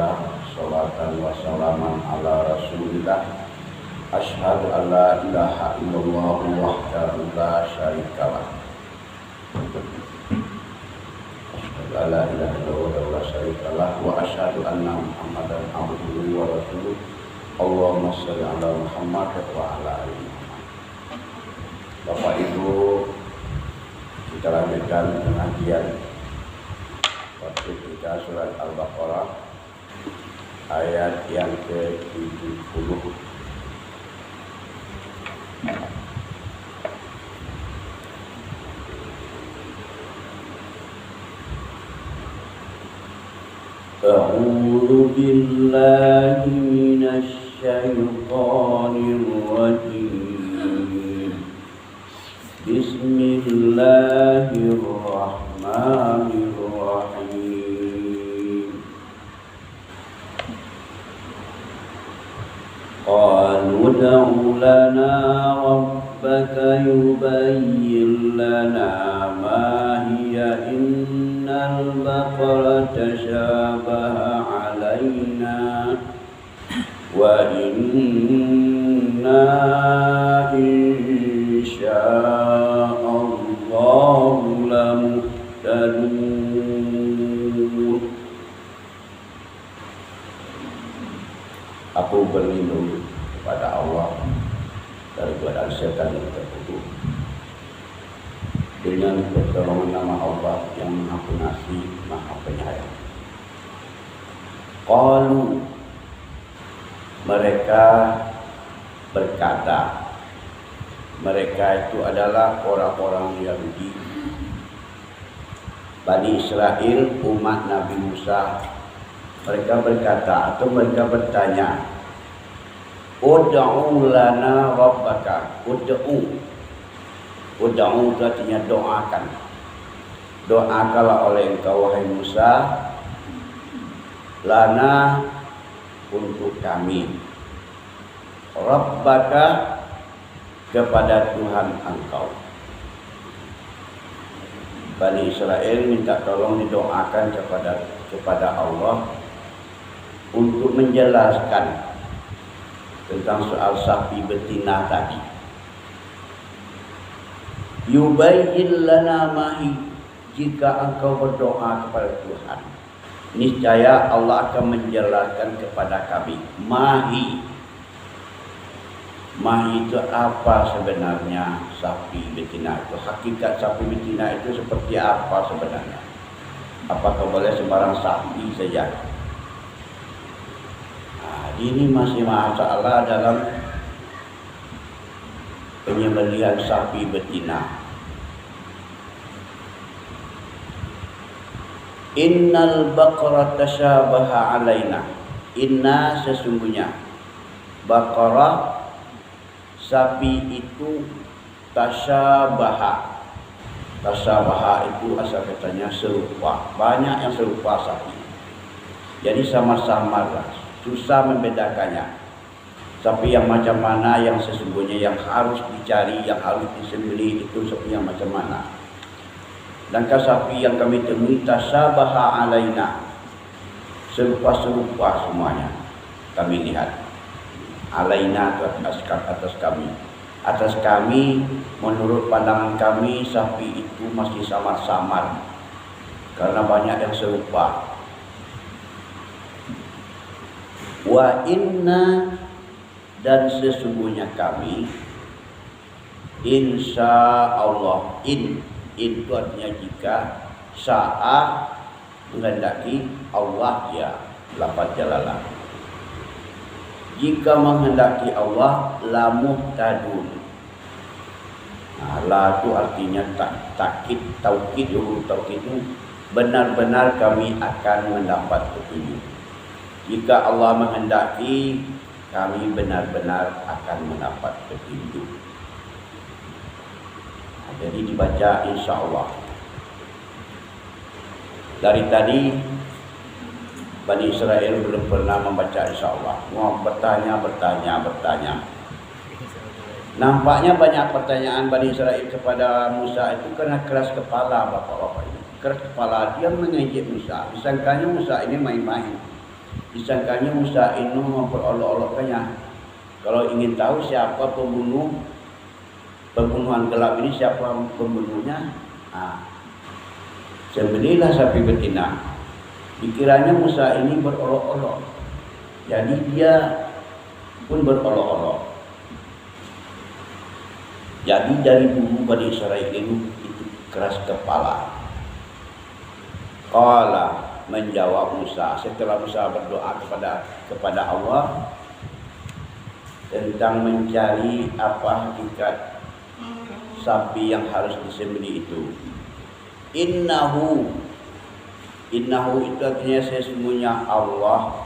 Alhamdulillah, salatan wa salaman ala Rasulillah. Asyhadu an la ilaha illallah wahdahu la syarikalah. Asyhadu an la ilaha illallah wahdahu la syarikalah wa asyhadu anna Muhammadan abduhu wa rasuluh. Allahumma shalli ala Muhammad wa ala ali Muhammad. Bapak Ibu, kita lanjutkan pengajian waktu kita surat Al-Baqarah ayat yang ke-70. A'udzu billahi minasy syaithanir rajim. Bismillahirrahmanirrahim. Qalu ud'u lana rabbaka yubayyin lana ma hiya innal baqara tashabaha 'alaina wa inna insya'allahu lamuhtadun. Aku berlindung kepada Allah dari godaan setan yang terkutuk dengan pertolongan nama Allah yang Maha Pengasih, Maha Penyayang. Qalu, mereka berkata, mereka itu adalah orang-orang Yahudi, Bani Israel, umat Nabi Musa. Mereka berkata atau mereka bertanya, ud'u lana rabbaka. Ud'u itu artinya doakan. Doakanlah oleh engkau wahai Musa, lana untuk kami, rabbaka kepada Tuhan engkau. Bani Israel minta tolong didoakan kepada Allah untuk menjelaskan tentang soal sapi betina tadi. Yubayyin lana mahi, jika engkau berdoa kepada Tuhan, niscaya Allah akan menjelaskan kepada kami. Mahi itu apa sebenarnya sapi betina itu? Hakikat sapi betina itu seperti apa sebenarnya? Apakah boleh sembarang sapi saja? Ini masih masalah dalam penyembelihan sapi betina. Innal baqara tashabaha alaina. Inna sesungguhnya baqarah sapi itu tashabaha. Tashabaha itu asal katanya serupa. Banyak yang serupa sapi. Jadi sama-sama lah. Susah membedakannya. Sapi yang macam mana yang sesungguhnya yang harus dicari, yang harus disembelih itu sapi yang macam mana. Dan sapi yang kami temui tashabaha alaina, serupa-serupa semuanya. Kami lihat alaina itu atas kami. Atas kami, menurut pandangan kami, sapi itu masih samar-samar karena banyak yang serupa. Wa inna, dan sesungguhnya kami, insya Allah. Itu artinya jika, sya'a menghendaki, Allah ya lafaz jalalah. Jika menghendaki Allah, lamuhtadun. La itu artinya takkid, taukid, taukid itu benar-benar kami akan mendapat petunjuk. Jika Allah menghendaki, kami benar-benar akan mendapat petunjuk. Jadi dibaca insya Allah. Dari tadi Bani Israel belum pernah membaca insya Allah. Mau bertanya. Nampaknya banyak pertanyaan Bani Israel kepada Musa itu karena keras kepala bapak-bapak ini. Keras kepala, dia mengejek Musa. Disangkanya Musa ini main-main. Disangkanya Musa ini memperolok-olokkannya. Kalau ingin tahu siapa pembunuhan gelap ini, siapa pembunuhnya, sembelihlah sapi betina. Dikiranya Musa ini berolok-olok, jadi dia pun berolok-olok. Jadi dari dulu Bani Israil itu keras kepala. Qala, menjawab Musa setelah Musa berdoa kepada Allah tentang mencari apa hakikat sapi yang harus disembelih itu. Innahu itu artinya sesungguhnya Allah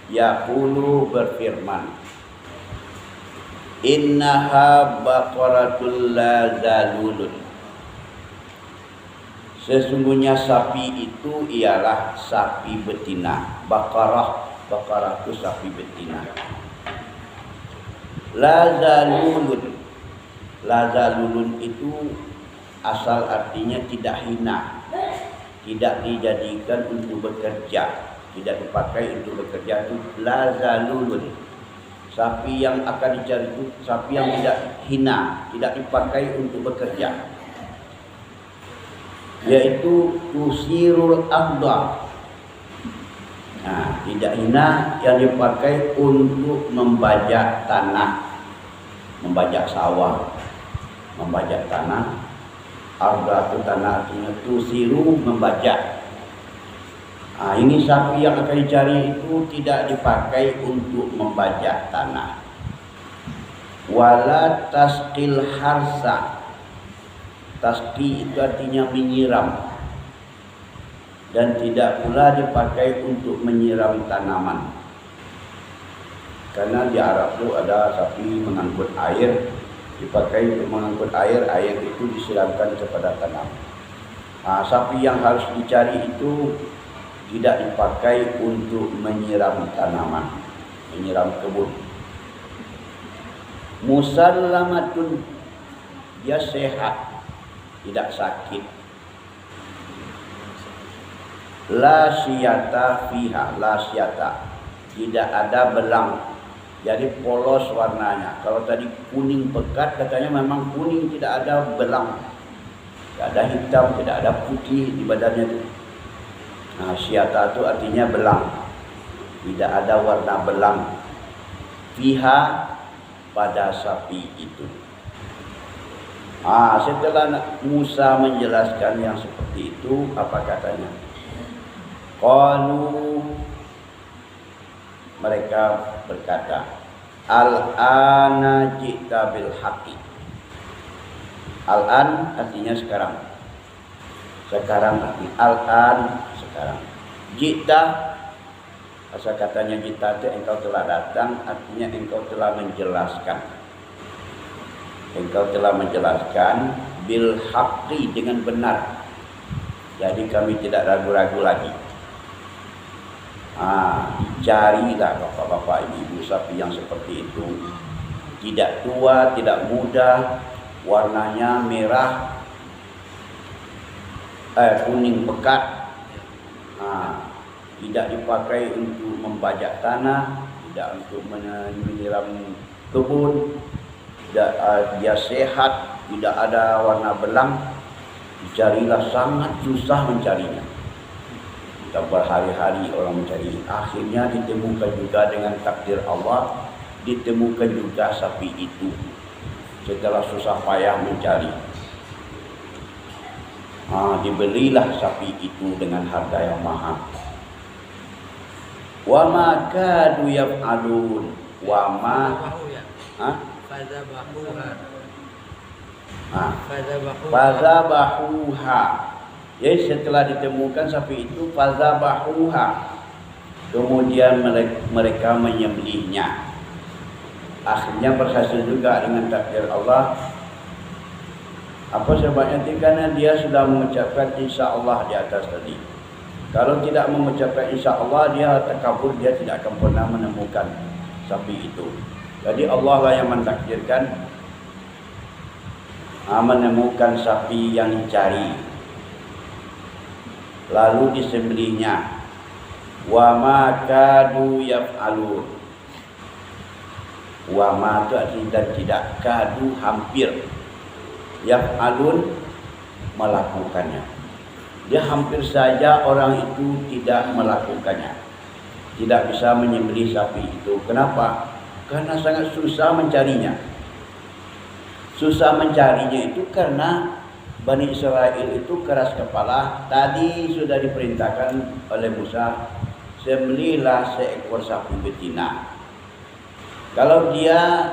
yaqulu berfirman, innaha baqaratul la zalulun. Sesungguhnya sapi itu ialah sapi betina. Baqarah itu sapi betina. La zalulun itu asal artinya tidak hina, tidak dijadikan untuk bekerja, tidak dipakai untuk bekerja. Itu la zalulun. Sapi yang akan dicari itu sapi yang tidak hina, tidak dipakai untuk bekerja, yaitu tusirul ardh. Tidak hina yang dipakai untuk membajak tanah, membajak sawah, membajak tanah. Ardh itu tanah, artinya tusiru, membajak. Ini sapi yang akan dicari itu tidak dipakai untuk membajak tanah. Wala tasqil harsa. Tasqi itu artinya menyiram, dan tidak pula dipakai untuk menyiram tanaman. Karena di Arab itu ada sapi mengangkut air, dipakai untuk mengangkut air, air itu disiramkan kepada tanam. Sapi yang harus dicari itu tidak dipakai untuk menyiram tanaman, menyiram kebun. Musallamatun, dia sehat, tidak sakit. La syata fiha, la syata, tidak ada belang, jadi polos warnanya. Kalau tadi kuning pekat, katanya memang kuning, tidak ada belang, tidak ada hitam, tidak ada putih di badannya itu. Syata itu artinya belang, tidak ada warna belang. Fiha, pada sapi itu. Setelah Musa menjelaskan yang seperti itu, apa katanya? Qalu, mereka berkata, al-ana ji'ta bil haqqi. Al-an artinya sekarang. Sekarang artinya al-an, sekarang. Ji'ta, asal katanya ji'ta itu engkau telah datang, artinya engkau telah menjelaskan. Engkau telah menjelaskan bil haqqi, dengan benar. Jadi kami tidak ragu-ragu lagi. Dicarilah bapak-bapak ibu sapi yang seperti itu. Tidak tua, tidak muda, warnanya merah, kuning pekat. Tidak dipakai untuk membajak tanah, tidak untuk menyiram kebun. Dia sehat, tidak ada warna belang. Dicarilah, sangat susah mencarinya. Kita berhari-hari orang mencari. Akhirnya ditemukan juga dengan takdir Allah, ditemukan juga sapi itu setelah susah payah mencari. Dibelilah sapi itu dengan harga yang mahal. Wa ma kadu yaf'alun, wa ma fadzabahuha. Jadi setelah ditemukan sapi itu, fadzabahuha, kemudian mereka menyembelihnya. Akhirnya berhasil juga dengan takdir Allah. Apa sebabnya? Karena dia sudah mengucapkan insya Allah di atas tadi. Kalau tidak mengucapkan insya Allah, dia takabur, dia tidak akan pernah menemukan sapi itu. Jadi Allah lah yang mentakdirkan menemukan sapi yang dicari, lalu disembelihnya. Wa ma kadu yaf'alun. Wa ma itu artinya dan tidak, kadu hampir, yaf'alun melakukannya. Dia hampir saja orang itu tidak melakukannya, tidak bisa menyembelih sapi itu. Kenapa? Karena sangat susah mencarinya. Susah mencarinya itu karena Bani Israel itu keras kepala. Tadi sudah diperintahkan oleh Musa, sembelihlah seekor sapi betina. Kalau dia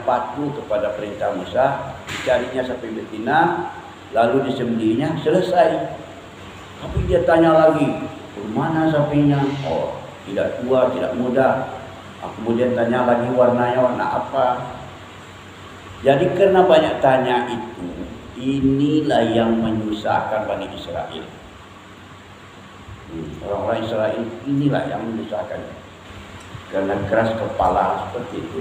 patuh kepada perintah Musa, carinya sapi betina, lalu disembelihnya, selesai. Tapi dia tanya lagi, mana sapinya? Oh, tidak tua, tidak muda. Kemudian tanya lagi warnanya warna apa. Jadi karena banyak tanya itu, inilah yang menyusahkan Bani Israel. Orang-orang Israel inilah yang menyusahkan, karena keras kepala seperti itu.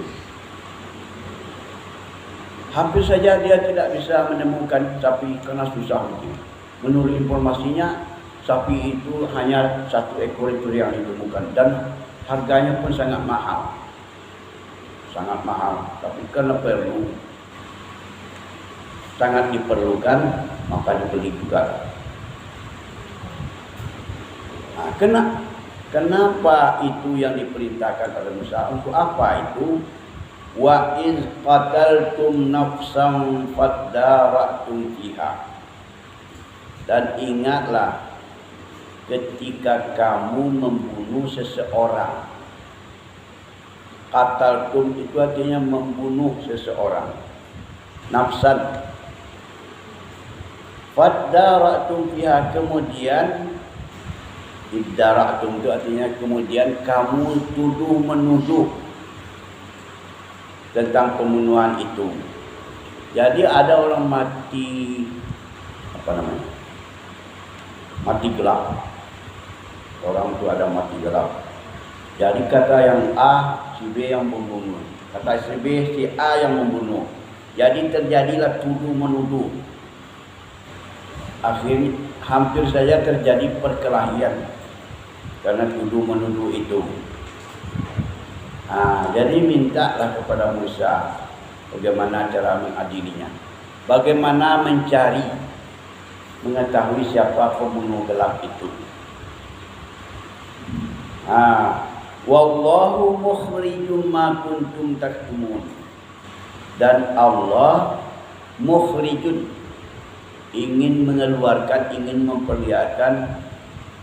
Hampir saja dia tidak bisa menemukan sapi karena susah mungkin. Menurut informasinya, sapi itu hanya 1 ekor itu yang ditemukan dan harganya pun sangat mahal. Sangat mahal, tapi karena sangat diperlukan, maka dibeli juga. Nah, kenapa itu yang diperintahkan oleh Musa? Untuk apa itu? Wa iz qataltum nafsan fadara'tum fiha. Dan ingatlah ketika kamu membunuh seseorang. Qataltum itu artinya membunuh seseorang. Nafsan. Fadara'tum fiha, kemudian iddara'tum itu artinya kemudian kamu tuduh menuduh tentang pembunuhan itu. Jadi ada orang mati mati gelap. Orang itu ada mati gelap. Jadi kata yang A, si B yang membunuh. Kata si B, si A yang membunuh. Jadi terjadilah tuduh menuduh. Akhirnya hampir saja terjadi perkelahian karena tuduh menuduh itu. Jadi mintalah kepada Musa bagaimana cara mengadilinya, bagaimana mengetahui siapa pembunuh gelap itu. Wallahu mukhrijum ma kuntum taktumun. Dan Allah mukhrijun, ingin mengeluarkan, ingin memperlihatkan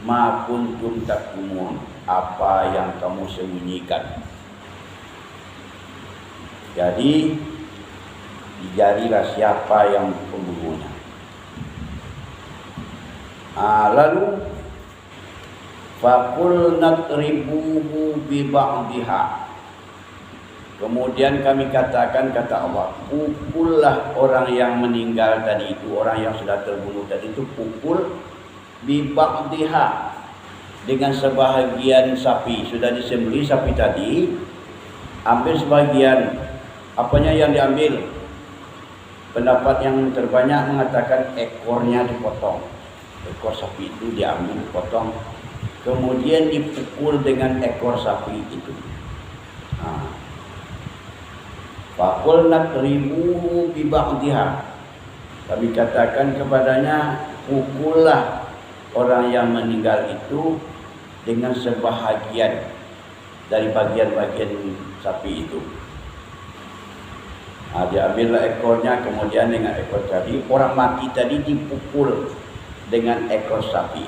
ma kuntum taktumun, apa yang kamu sembunyikan. Jadi dicarilah siapa yang pembunuhnya. Lalu faqul nadribuhu bi ba'dihha. Kemudian kami katakan, kata Allah, pukullah orang yang meninggal tadi itu, orang yang sudah terbunuh tadi itu, pukul bi ba'dihha, dengan sebahagian sapi. Sudah disembelih sapi tadi, ambil sebagian. Apanya yang diambil? Pendapat yang terbanyak mengatakan ekornya dipotong. Ekor sapi itu diambil, dipotong, kemudian dipukul dengan ekor sapi itu. Faqul nadribuhu bi ba'dihha. Kami katakan kepadanya, pukullah orang yang meninggal itu dengan sebahagian dari bagian-bagian sapi itu. Diambillah ekornya, kemudian dengan ekor tadi, orang mati tadi dipukul dengan ekor sapi.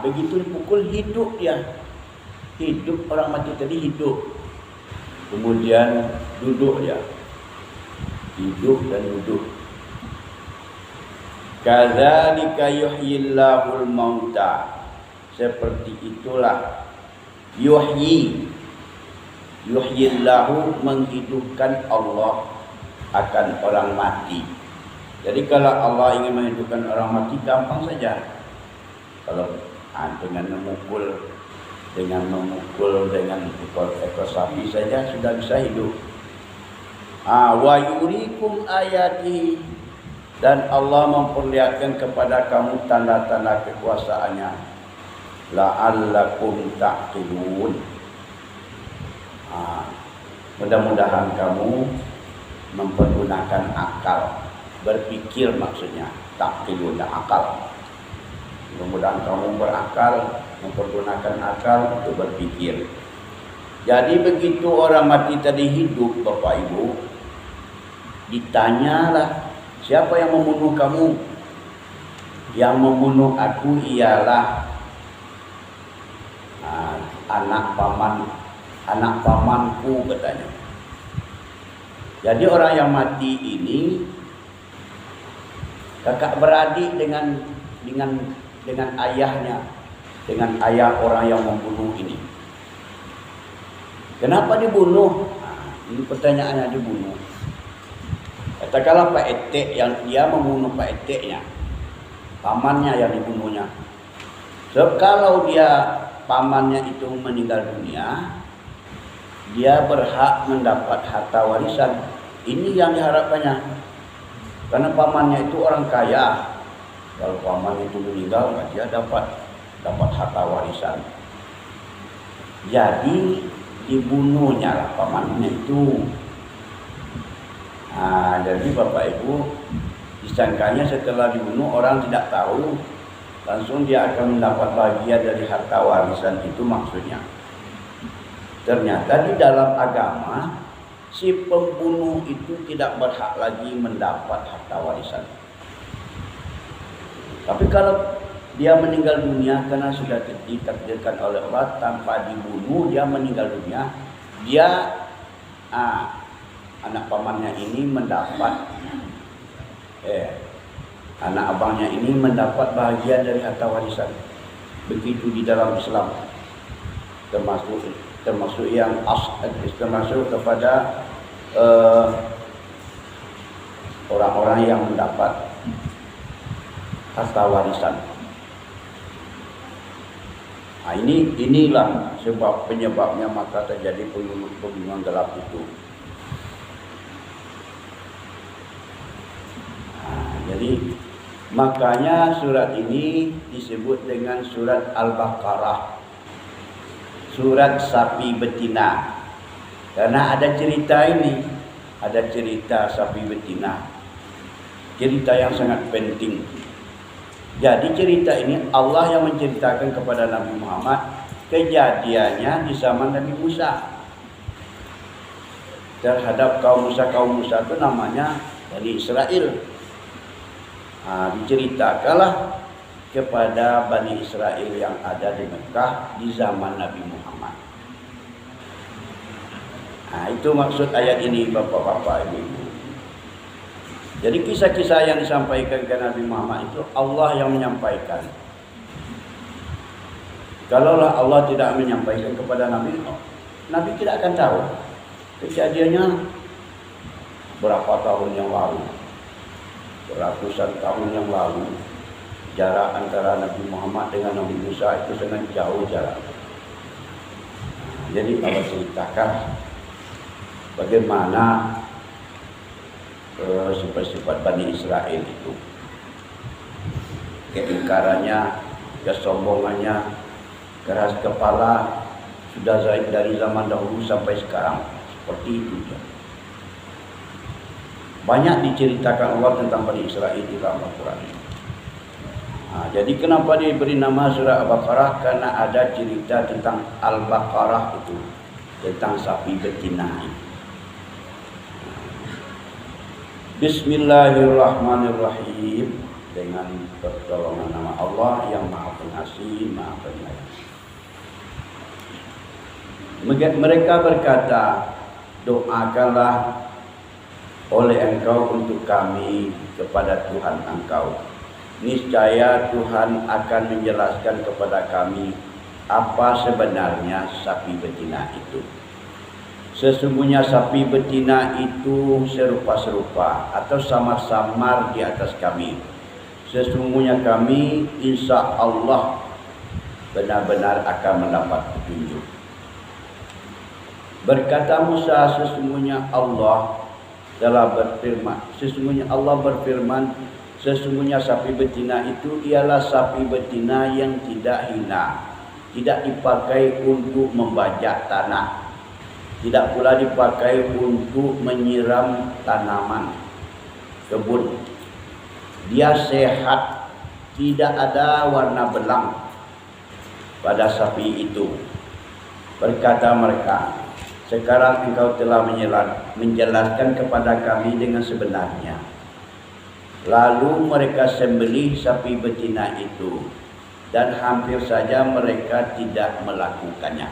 Begitu dipukul, hidup dia. Hidup, orang mati tadi hidup. Kemudian duduk dia. Hidup dan duduk. Kadzalika yuhyillahul mauta. Seperti itulah yuhyillahu, menghidupkan Allah akan orang mati. Jadi kalau Allah ingin menghidupkan orang mati, gampang saja. Kalau dengan memukul dengan ekor sapi saja sudah bisa hidup. Wa yurikum ayatihi, Dan Allah memperlihatkan kepada kamu tanda-tanda kekuasaannya. La'allakum ta'qilun. Mudah-mudahan kamu mempergunakan akal, berpikir maksudnya. Ta'qilun, akal. Mudah-mudahan kamu berakal, mempergunakan akal untuk berpikir. Jadi begitu orang mati tadi hidup, Bapak Ibu, ditanyalah, siapa yang membunuh kamu? Yang membunuh aku ialah anak pamanku, katanya. Jadi orang yang mati ini kakak beradik dengan ayahnya, dengan ayah orang yang membunuh ini. Kenapa dibunuh? Ini pertanyaannya, dibunuh. Katakanlah Pak Etek yang dia membunuh Pak Eteknya, pamannya yang dibunuhnya. So, kalau dia pamannya itu meninggal dunia, dia berhak mendapat harta warisan. Ini yang diharapkannya. Karena pamannya itu orang kaya. Kalau pamannya itu meninggal, dia dapat harta warisan. Jadi dibunuhnya lah pamannya itu. Jadi Bapak Ibu, disangkanya setelah dibunuh orang tidak tahu, langsung dia akan mendapat bagian dari harta warisan, itu maksudnya. Ternyata di dalam agama si pembunuh itu tidak berhak lagi mendapat harta warisan. Tapi kalau dia meninggal dunia karena sudah ditakdirkan oleh Allah tanpa dibunuh, dia meninggal dunia, dia anak pamannya ini mendapat anak abangnya ini mendapat bahagian dari harta warisan. Begitu di dalam Islam, termasuk yang termasuk kepada orang-orang yang mendapat harta warisan. Inilah penyebabnya maka terjadi pembunuhan gelap itu. Jadi makanya surat ini disebut dengan surat Al-Baqarah, surat sapi betina. Karena ada cerita ini, ada cerita sapi betina, cerita yang sangat penting. Jadi cerita ini Allah yang menceritakan kepada Nabi Muhammad kejadiannya di zaman Nabi Musa terhadap kaum Musa. Kaum Musa itu namanya Bani Israel. Diceritakanlah kepada Bani Israel yang ada di Mekah di zaman Nabi Muhammad. Itu maksud ayat ini, Bapak-bapak, Ibu-ibu. Jadi kisah-kisah yang disampaikan ke Nabi Muhammad itu Allah yang menyampaikan. Kalaulah Allah tidak menyampaikan kepada Nabi, Nabi tidak akan tahu kejadiannya berapa tahun yang lalu, ratusan tahun yang lalu. Jarak antara Nabi Muhammad dengan Nabi Musa itu sangat jauh jarak. Jadi Allah ceritakan bagaimana sifat-sifat Bani Israel itu, keingkarannya, kesombongannya, keras kepala, sudah dari zaman dahulu sampai sekarang seperti itu. Banyak diceritakan Allah tentang Bani Israel di dalam Al-Quran. Jadi kenapa diberi nama surah Al-Baqarah? Karena ada cerita tentang Al-Baqarah itu, tentang sapi betina itu. Bismillahirrahmanirrahim. Dengan pertolongan nama Allah yang Maha Pengasih, Maha Penyayang. Mereka berkata, doakanlah oleh engkau untuk kami kepada Tuhan engkau. Niscaya Tuhan akan menjelaskan kepada kami apa sebenarnya sapi betina itu. Sesungguhnya sapi betina itu serupa-serupa atau samar-samar di atas kami. Sesungguhnya kami insya Allah benar-benar akan mendapat petunjuk. Berkata Musa, sesungguhnya Allah telah berfirman, sesungguhnya Allah berfirman, sesungguhnya sapi betina itu ialah sapi betina yang tidak hina, tidak dipakai untuk membajak tanah, tidak pula dipakai untuk menyiram tanaman kebun. Dia sehat, tidak ada warna belang pada sapi itu. Berkata mereka, sekarang engkau telah menjelaskan kepada kami dengan sebenarnya. Lalu mereka sembelih sapi betina itu, dan hampir saja mereka tidak melakukannya.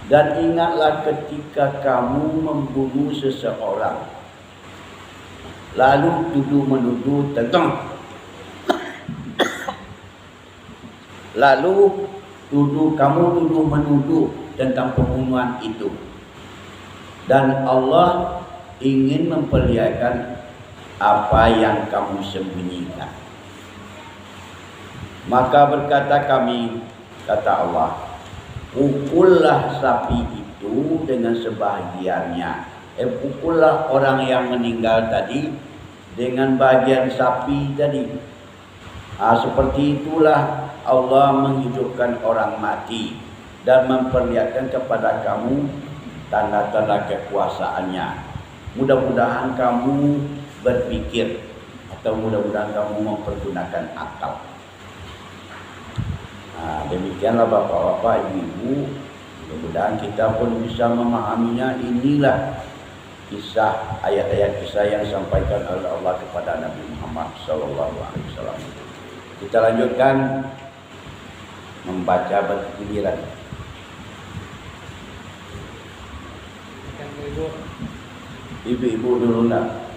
Dan ingatlah ketika kamu membunuh seseorang, lalu tuduh-menuduh tentang kamu tuduh-menuduh tentang pembunuhan itu, dan Allah ingin memperlihatkan apa yang kamu sembunyikan. Maka berkata kami, kata Allah, pukullah sapi itu dengan sebahagiannya. Pukullah orang yang meninggal tadi dengan bagian sapi tadi. Seperti itulah Allah menghidupkan orang mati dan memperlihatkan kepada kamu tanda-tanda kekuasaannya. Mudah-mudahan kamu berpikir, atau mudah-mudahan kamu mempergunakan akal. Demikianlah bapak-bapak, ibu-ibu, mudah-mudahan kita pun bisa memahaminya. Inilah kisah, ayat-ayat kisah yang disampaikan oleh Allah kepada Nabi Muhammad SAW. Kita lanjutkan membaca bergiliran. Ibu-ibu dulu nak,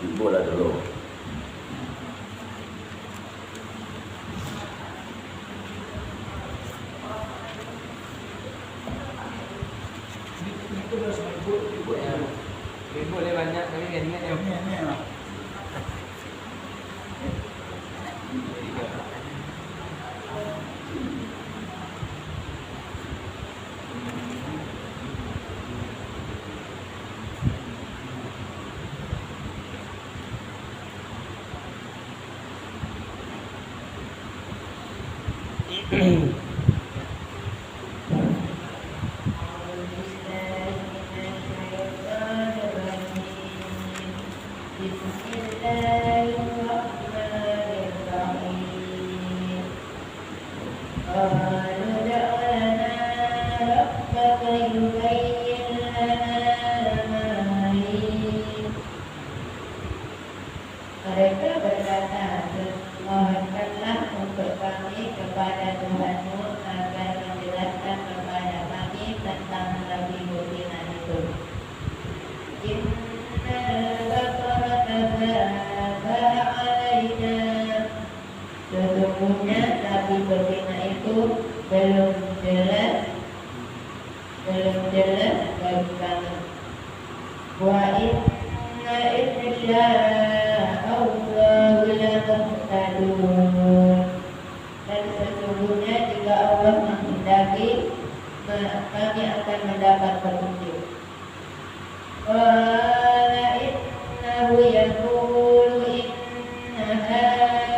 ibu lah dulu. Ibu boleh banyak tapi kan ingat ya. Mereka berkata, mohonkanlah untuk kami kepada Tuhanmu agar menjelaskan kepada kami tentang sapi betina itu. Sesungguhnya sapi betina itu belum jelas bagi kami. Wa inna dan sesungguhnya jika Allah menghendaki, kami akan mendapat petunjuk. Qala innahu yaqulu innaha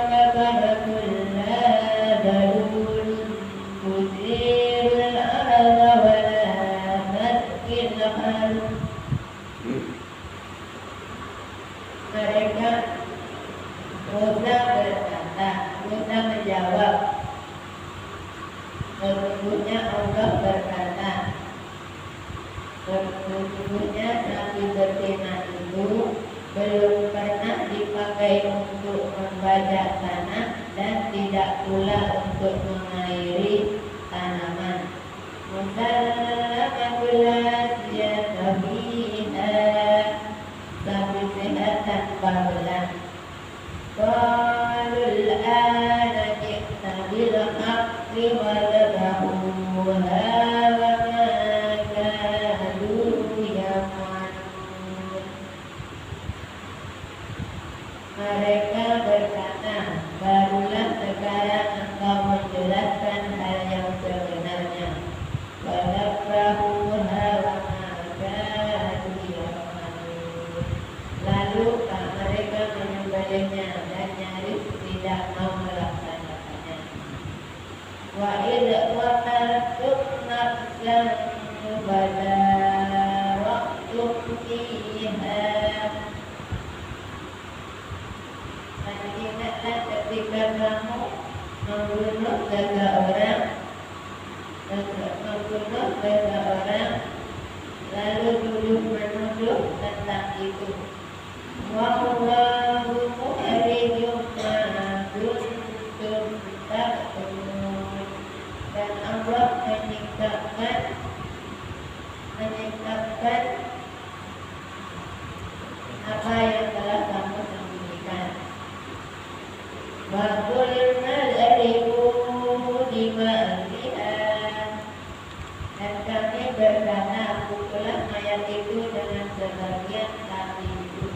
baqaratun la dalulun tusirul arda wa la tasqil al. Mereka Musa menjawab, sesungguhnya Allah berkata, sesungguhnya sapi betina itu belum pernah dipakai untuk membajak tanah dan tidak pula untuk mengairi tanaman. Musallamatul yatabiha, sapi sehat tanpa belang. Qalul ana ji'na bil haqqi wa ladhahuha wa ma kadu yamanun. Mereka berkata, barulah sekarang engkau menjelaskan hal yang sebenarnya. Wa ladhahuha wa ma kadu tidak mau melaksanakannya. Wa idza qataltum nafsan pada waktu fiha, ingatlah ketika kamu membunuh seseorang, lalu duduk menuduh tentang itu. Wallahu mukhrijum ma kuntum taktumun, dan Allah menyingkapkan apa yang telah kamu sembunyikan. Wa qulna aribu dima'liha, dan kami berkata, pukullah mayat itu dengan sebagian kaki itu.